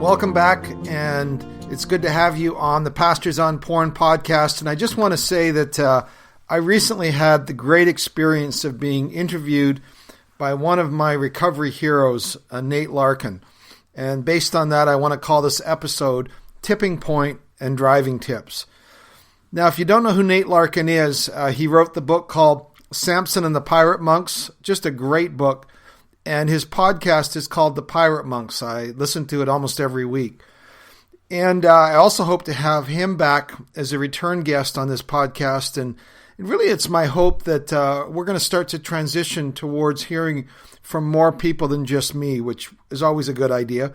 welcome back, and it's good to have you on the Pastors on Porn podcast. And I just want to say that I recently had the great experience of being interviewed by one of my recovery heroes, Nate Larkin. And based on that, I want to call this episode Tipping Point and Driving Tips. Now, if you don't know who Nate Larkin is, he wrote the book called Samson and the Pirate Monks, just a great book. And his podcast is called The Pirate Monks. I listen to it almost every week. And I also hope to have him back as a return guest on this podcast. And really, it's my hope that we're going to start to transition towards hearing from more people than just me, which is always a good idea.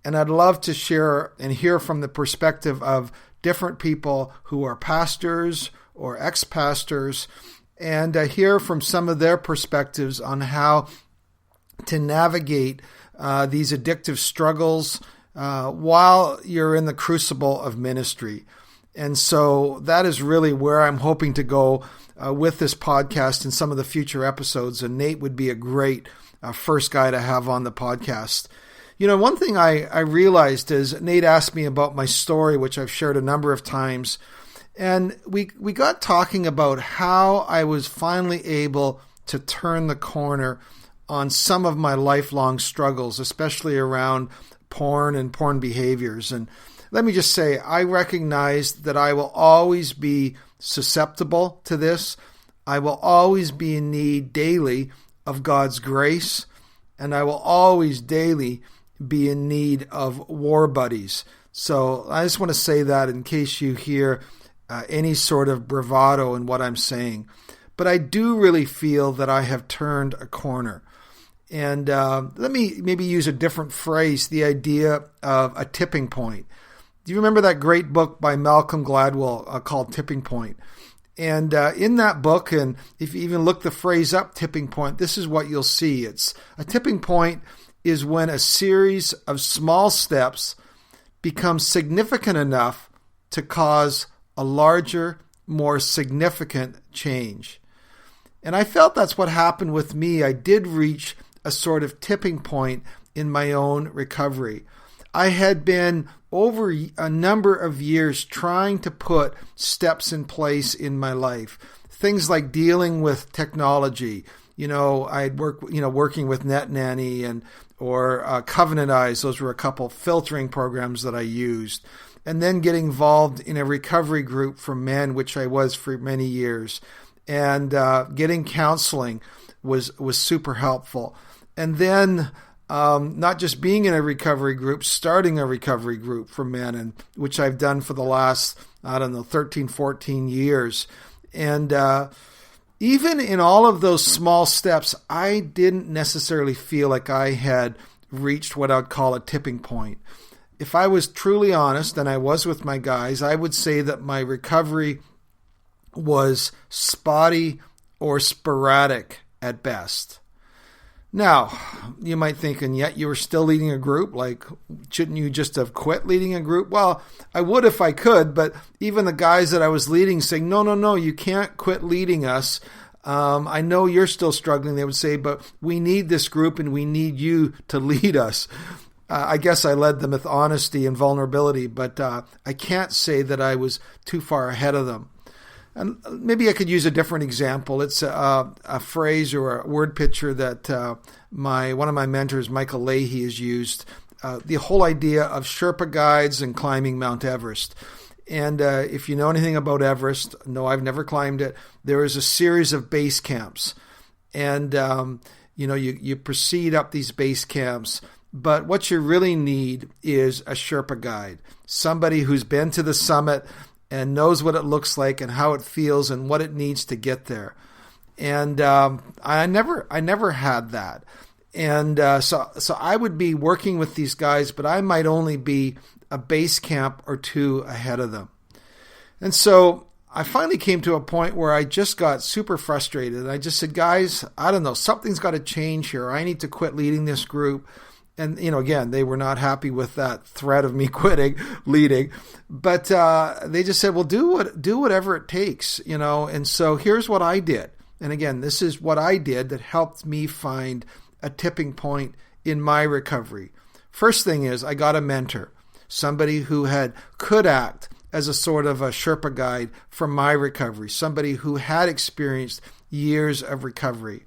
And I'd love to share and hear from the perspective of different people who are pastors or ex-pastors, and hear from some of their perspectives on how to navigate these addictive struggles while you're in the crucible of ministry. And so that is really where I'm hoping to go with this podcast and some of the future episodes. And Nate would be a great first guy to have on the podcast. You know, one thing I realized is Nate asked me about my story, which I've shared a number of times. And we got talking about how I was finally able to turn the corner on some of my lifelong struggles, especially around porn and porn behaviors. And let me just say, I recognize that I will always be susceptible to this. I will always be in need daily of God's grace, and I will always daily be in need of war buddies. So I just want to say that in case you hear any sort of bravado in what I'm saying. But I do really feel that I have turned a corner. And let me maybe use a different phrase, the idea of a tipping point. Do you remember that great book by Malcolm Gladwell called Tipping Point? And in that book, and if you even look the phrase up, tipping point, this is what you'll see. It's a tipping point is when a series of small steps become significant enough to cause a larger, more significant change. And I felt that's what happened with me. I did reach a sort of tipping point in my own recovery. I had been over a number of years trying to put steps in place in my life. Things like dealing with technology. You know, I'd working with Net Nanny or Covenant Eyes. Those were a couple filtering programs that I used. And then getting involved in a recovery group for men, which I was for many years. And getting counseling was super helpful. And then not just being in a recovery group, starting a recovery group for men, and which I've done for the last, 13, 14 years. And even in all of those small steps, I didn't necessarily feel like I had reached what I'd call a tipping point. If I was truly honest, and I was with my guys, I would say that my recovery was spotty or sporadic at best. Now, you might think, and yet you were still leading a group, like, shouldn't you just have quit leading a group? Well, I would if I could, but even the guys that I was leading saying, no, you can't quit leading us. I know you're still struggling, they would say, but we need this group and we need you to lead us. I guess I led them with honesty and vulnerability, but I can't say that I was too far ahead of them. And maybe I could use a different example. It's a phrase or a word picture that one of my mentors, Michael Leahy, has used. The whole idea of Sherpa guides and climbing Mount Everest. And if you know anything about Everest, no, I've never climbed it. There is a series of base camps, and you proceed up these base camps. But what you really need is a Sherpa guide, somebody who's been to the summit and knows what it looks like and how it feels and what it needs to get there. And I never had that. And so I would be working with these guys, but I might only be a base camp or two ahead of them. And so I finally came to a point where I just got super frustrated. I just said, guys, I don't know, something's got to change here. I need to quit leading this group. And, again, they were not happy with that threat of me quitting leading, but they just said, well, do whatever it takes, And so here's what I did. And again, this is what I did that helped me find a tipping point in my recovery. First thing is I got a mentor. somebody who could act as a sort of a Sherpa guide for my recovery, somebody who had experienced years of recovery.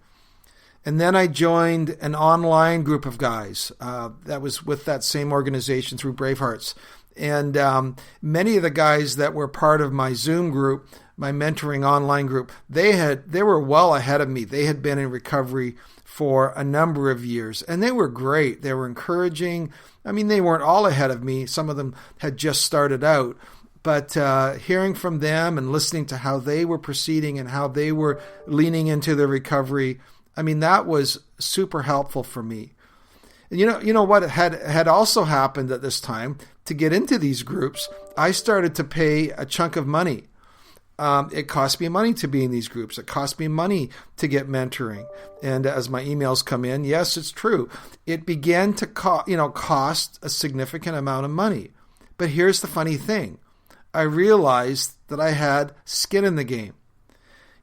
And then I joined an online group of guys that was with that same organization through Bravehearts. And many of the guys that were part of my Zoom group, my mentoring online group, they were well ahead of me. They had been in recovery for a number of years, and they were great. They were encouraging. I mean, they weren't all ahead of me. Some of them had just started out. But hearing from them and listening to how they were proceeding and how they were leaning into their recovery, I mean, that was super helpful for me. And you know what had also happened at this time, to get into these groups, I started to pay a chunk of money. It cost me money to be in these groups. It cost me money to get mentoring. And as my emails come in, yes, it's true. It began to cost a significant amount of money. But here's the funny thing. I realized that I had skin in the game.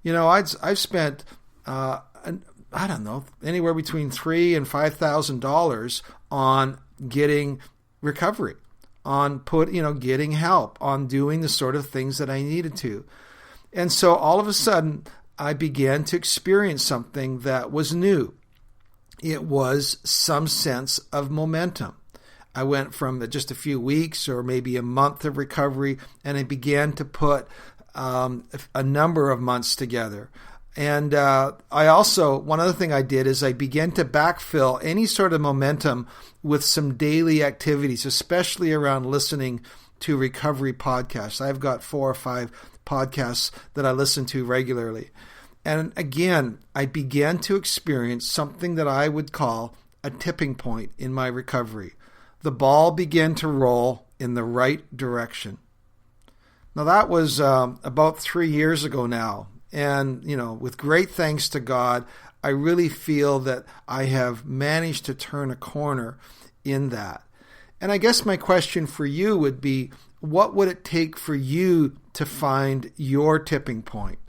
I've spent, I don't know, anywhere between $3,000 and $5,000 on getting recovery, on getting help, on doing the sort of things that I needed to. And so all of a sudden, I began to experience something that was new. It was some sense of momentum. I went from just a few weeks or maybe a month of recovery, and I began to put a number of months together. And one other thing I did is I began to backfill any sort of momentum with some daily activities, especially around listening to recovery podcasts. I've got 4 or 5 podcasts that I listen to regularly. And again, I began to experience something that I would call a tipping point in my recovery. The ball began to roll in the right direction. Now that was about 3 years ago now. And, with great thanks to God, I really feel that I have managed to turn a corner in that. And I guess my question for you would be, what would it take for you to find your tipping point?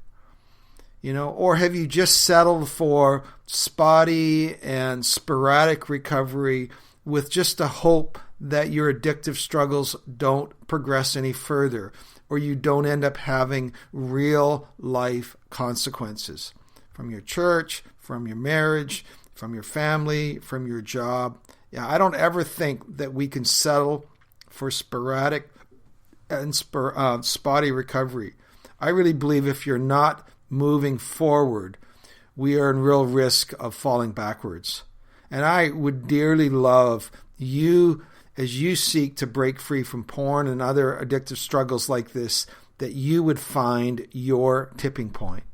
Or have you just settled for spotty and sporadic recovery with just a hope that your addictive struggles don't progress any further, or you don't end up having real life consequences from your church, from your marriage, from your family, from your job? Yeah, I don't ever think that we can settle for sporadic and spotty recovery. I really believe if you're not moving forward, we are in real risk of falling backwards. And I would dearly love you, as you seek to break free from porn and other addictive struggles like this, that you would find your tipping point.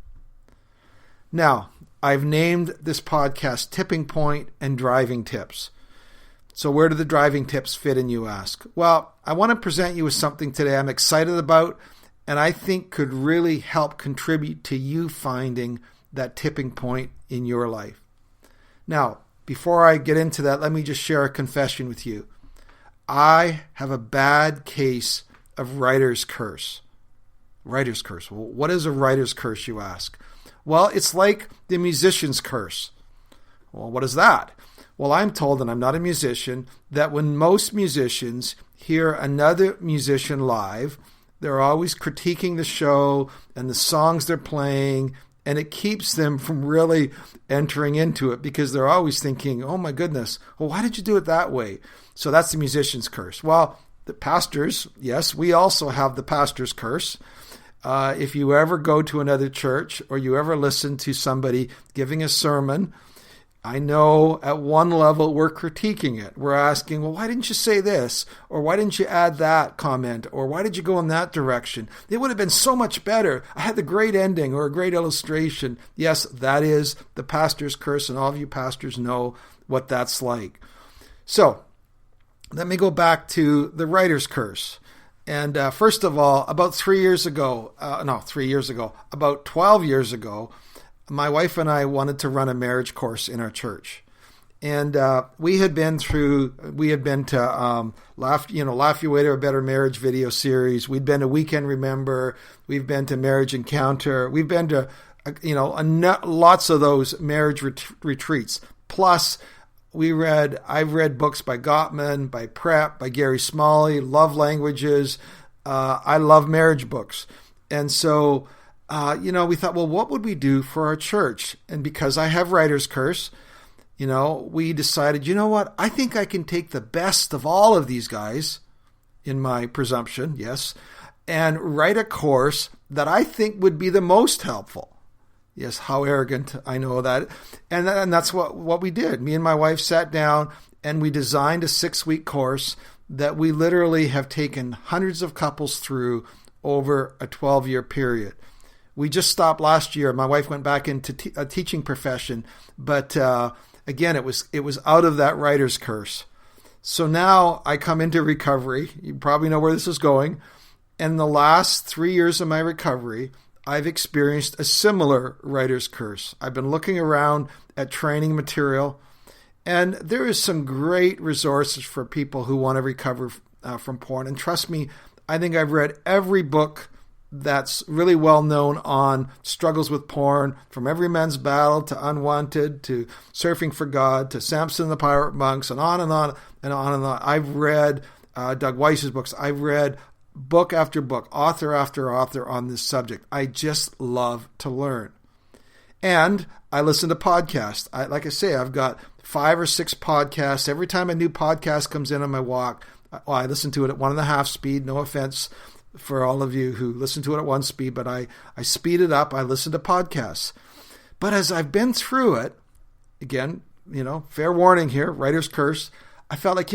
Now, I've named this podcast Tipping Point and Driving Tips. So where do the driving tips fit in, you ask? Well, I want to present you with something today I'm excited about and I think could really help contribute to you finding that tipping point in your life. Now, before I get into that, let me just share a confession with you. I have a bad case of writer's curse. Writer's curse. Well, what is a writer's curse, you ask? Well, it's like the musician's curse. Well, what is that? Well, I'm told, and I'm not a musician, that when most musicians hear another musician live, they're always critiquing the show and the songs they're playing, and it keeps them from really entering into it because they're always thinking, oh my goodness, well, why did you do it that way? So that's the musician's curse. Well, the pastors, yes, we also have the pastor's curse. If you ever go to another church or you ever listen to somebody giving a sermon, I know at one level we're critiquing it. We're asking, well, why didn't you say this? Or why didn't you add that comment? Or why did you go in that direction? It would have been so much better. I had the great ending or a great illustration. Yes, that is the pastor's curse, and all of you pastors know what that's like. So let me go back to the writer's curse. And first of all, about 12 years ago, my wife and I wanted to run a marriage course in our church. And we had been to Laugh You Way to a Better Marriage video series. We'd been to Weekend Remember. We've been to Marriage Encounter. We've been to, lots of those marriage retreats. Plus, I've read books by Gottman, by Prep, by Gary Smalley, love languages. I love marriage books. And so, we thought, well, what would we do for our church? And because I have writer's curse, we decided, what? I think I can take the best of all of these guys, in my presumption, yes, and write a course that I think would be the most helpful. Yes, how arrogant, I know that. And that's what we did. Me and my wife sat down and we designed a 6-week course that we literally have taken hundreds of couples through over a 12-year period. We just stopped last year. My wife went back into a teaching profession, but again, it was out of that writer's curse. So now I come into recovery. You probably know where this is going. And the last 3 years of my recovery, I've experienced a similar writer's curse. I've been looking around at training material, and there is some great resources for people who want to recover from porn. And trust me, I think I've read every book that's really well known on struggles with porn, from Every Man's Battle to Unwanted to Surfing for God to Samson and the Pirate Monks, and on and on and on and on. I've read Doug Weiss's books. I've read book after book, author after author on this subject. I just love to learn. And I listen to podcasts. Like I say, I've got 5 or 6 podcasts. Every time a new podcast comes in on my walk, I listen to it at 1.5 speed. No offense for all of you who listen to it at 1 speed, but I speed it up. I listen to podcasts. But as I've been through it, again, fair warning here, writer's curse, I felt like,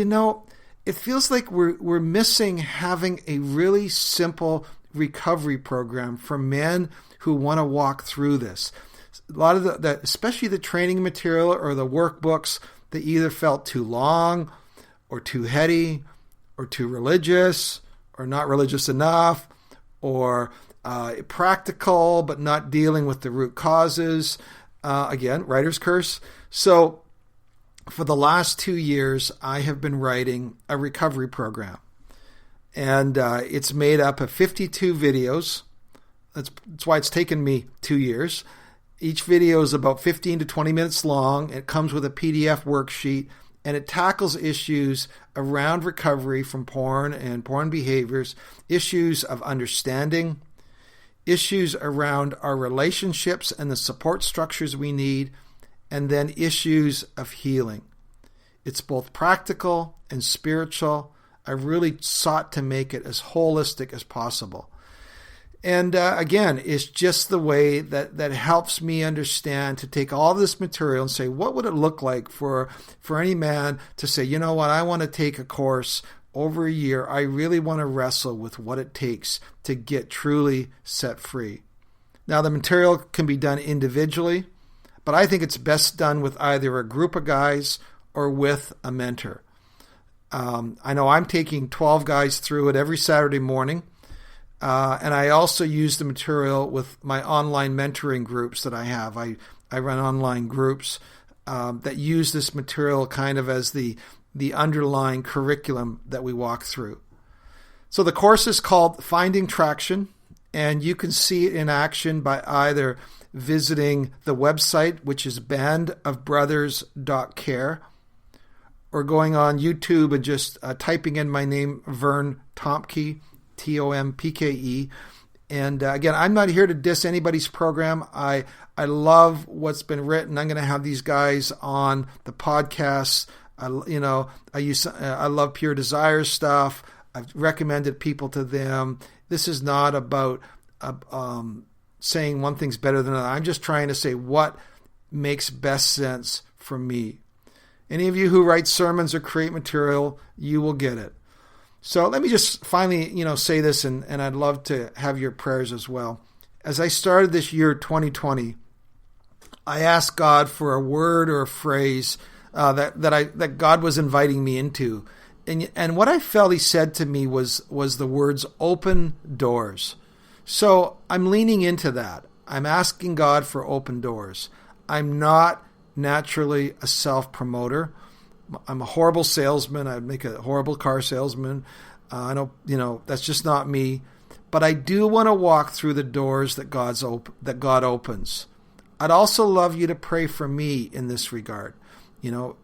it feels like we're missing having a really simple recovery program for men who want to walk through this. A lot of especially the training material or the workbooks, they either felt too long or too heady or too religious or not religious enough, or practical but not dealing with the root causes. Again, writer's curse. So for the last 2 years, I have been writing a recovery program. And it's made up of 52 videos. That's why it's taken me 2 years. Each video is about 15 to 20 minutes long. It comes with a PDF worksheet, and it tackles issues around recovery from porn and porn behaviors, issues of understanding, issues around our relationships and the support structures we need, and then issues of healing. It's both practical and spiritual. I really sought to make it as holistic as possible. And again, it's just the way that helps me understand to take all this material and say, what would it look like for any man to say, you know what, I want to take a course over a year. I really want to wrestle with what it takes to get truly set free. Now, the material can be done individually, but I think it's best done with either a group of guys or with a mentor. I know I'm taking 12 guys through it every Saturday morning. And I also use the material with my online mentoring groups that I have. I run online groups that use this material kind of as the underlying curriculum that we walk through. So the course is called Finding Traction, and you can see it in action by either visiting the website, which is bandofbrothers.care, or going on YouTube and just typing in my name, Vern Tompke, Tompke. And again, I'm not here to diss anybody's program. I love what's been written. I'm going to have these guys on the podcast. I love Pure Desire stuff. I've recommended people to them. This is not about saying one thing's better than another. I'm just trying to say what makes best sense for me. Any of you who write sermons or create material, you will get it. So let me just finally, say this, and I'd love to have your prayers as well. As I started this year, 2020, I asked God for a word or a phrase that God was inviting me into. And what I felt he said to me was the words, open doors. So I'm leaning into that. I'm asking God for open doors. I'm not naturally a self-promoter. I'm a horrible salesman. I'd make a horrible car salesman. I know, that's just not me. But I do want to walk through the doors that God opens. I'd also love you to pray for me in this regard.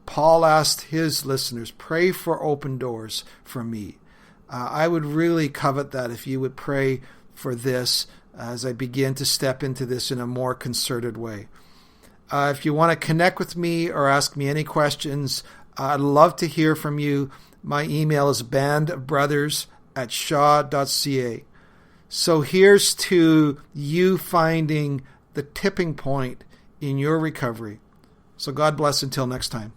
Paul asked his listeners, pray for open doors for me. I would really covet that if you would pray for this as I begin to step into this in a more concerted way. If you want to connect with me or ask me any questions, I'd love to hear from you. My email is bandofbrothers@shaw.ca. So here's to you finding the tipping point in your recovery. So God bless until next time.